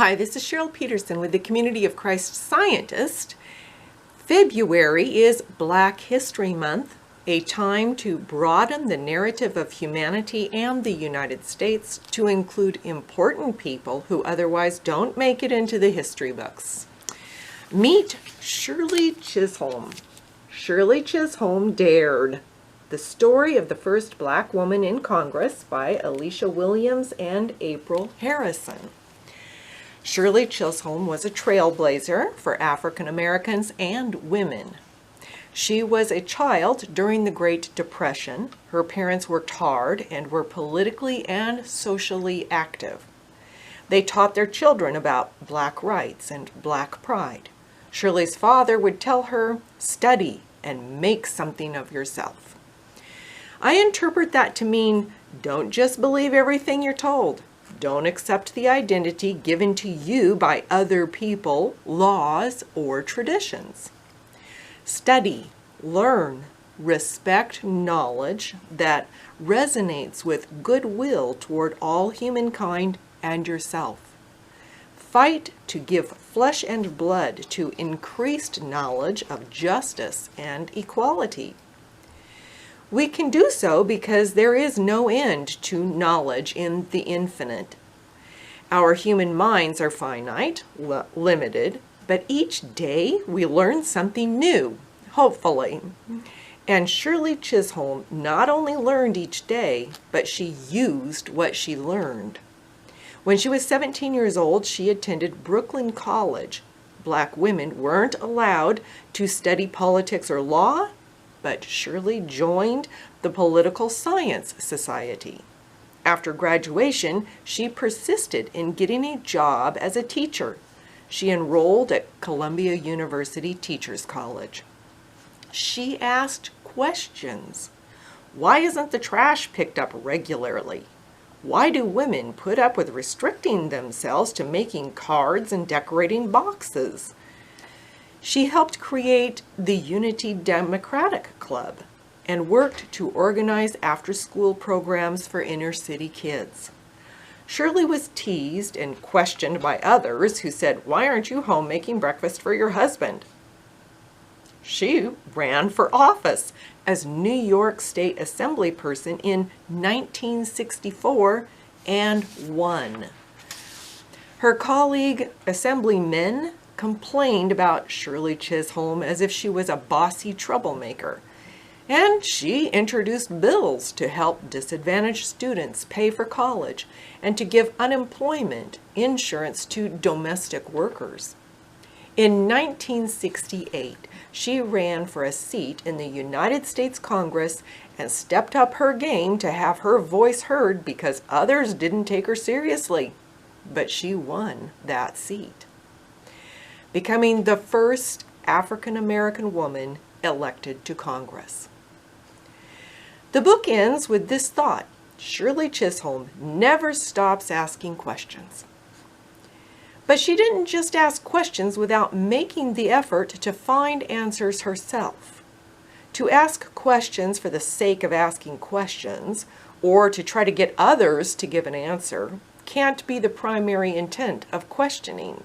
Hi, this is Shirley Peterson with the Community of Christ Scientists. February is Black History Month, a time to broaden the narrative of humanity and the United States to include important people who otherwise don't make it into the history books. Meet Shirley Chisholm. Shirley Chisholm Dared. The Story of the First Black Woman in Congress by Alicia Williams and April Harrison. Shirley Chisholm was a trailblazer for African Americans and women. She was a child during the Great Depression. Her parents worked hard and were politically and socially active. They taught their children about Black rights and Black pride. Shirley's father would tell her, "Study and make something of yourself." I interpret that to mean, don't just believe everything you're told. Don't accept the identity given to you by other people, laws, or traditions. Study, learn, respect knowledge that resonates with goodwill toward all humankind and yourself. Fight to give flesh and blood to increased knowledge of justice and equality. We can do so because there is no end to knowledge in the infinite. Our human minds are finite, limited, but each day we learn something new, hopefully. And Shirley Chisholm not only learned each day, but she used what she learned. When she was 17 years old, she attended Brooklyn College. Black women weren't allowed to study politics or law, but Shirley joined the Political Science Society. After graduation, she persisted in getting a job as a teacher. She enrolled at Columbia University Teachers College. She asked questions. Why isn't the trash picked up regularly? Why do women put up with restricting themselves to making cards and decorating boxes? She helped create the Unity Democratic Club and worked to organize after-school programs for inner-city kids. Shirley was teased and questioned by others who said, "Why aren't you home making breakfast for your husband?" She ran for office as New York State Assembly person in 1964 and won. Her colleague assemblymen complained about Shirley Chisholm as if she was a bossy troublemaker, and she introduced bills to help disadvantaged students pay for college and to give unemployment insurance to domestic workers. In 1968, she ran for a seat in the United States Congress and stepped up her game to have her voice heard because others didn't take her seriously, but she won that seat, becoming the first African American woman elected to Congress. The book ends with this thought: Shirley Chisholm never stops asking questions. But she didn't just ask questions without making the effort to find answers herself. To ask questions for the sake of asking questions, or to try to get others to give an answer, can't be the primary intent of questioning.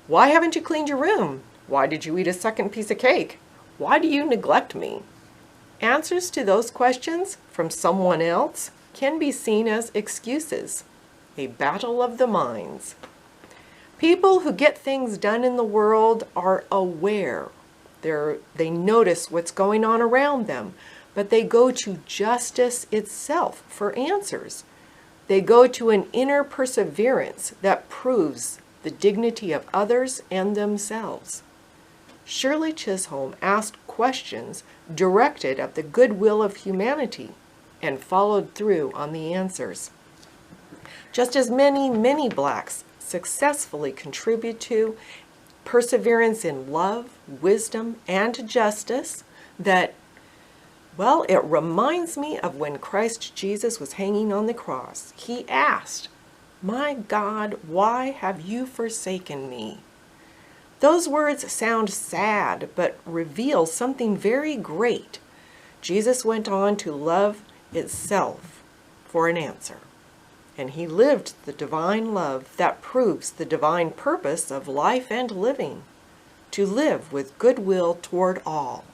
Why haven't you cleaned your room? Why did you eat a second piece of cake? Why do you neglect me? Answers to those questions from someone else can be seen as excuses, a battle of the minds. People who get things done in the world are aware. They notice what's going on around them, but they go to justice itself for answers. They go to an inner perseverance that proves the dignity of others and themselves. Shirley Chisholm asked questions directed at the goodwill of humanity and followed through on the answers. Just as many Blacks successfully contribute to perseverance in love, wisdom, and justice, that, well, it reminds me of when Christ Jesus was hanging on the cross. He asked, "My God, why have you forsaken me?" Those words sound sad, but reveal something very great. Jesus went on to love itself for an answer. and he lived the divine love that proves the divine purpose of life and living, to live with goodwill toward all.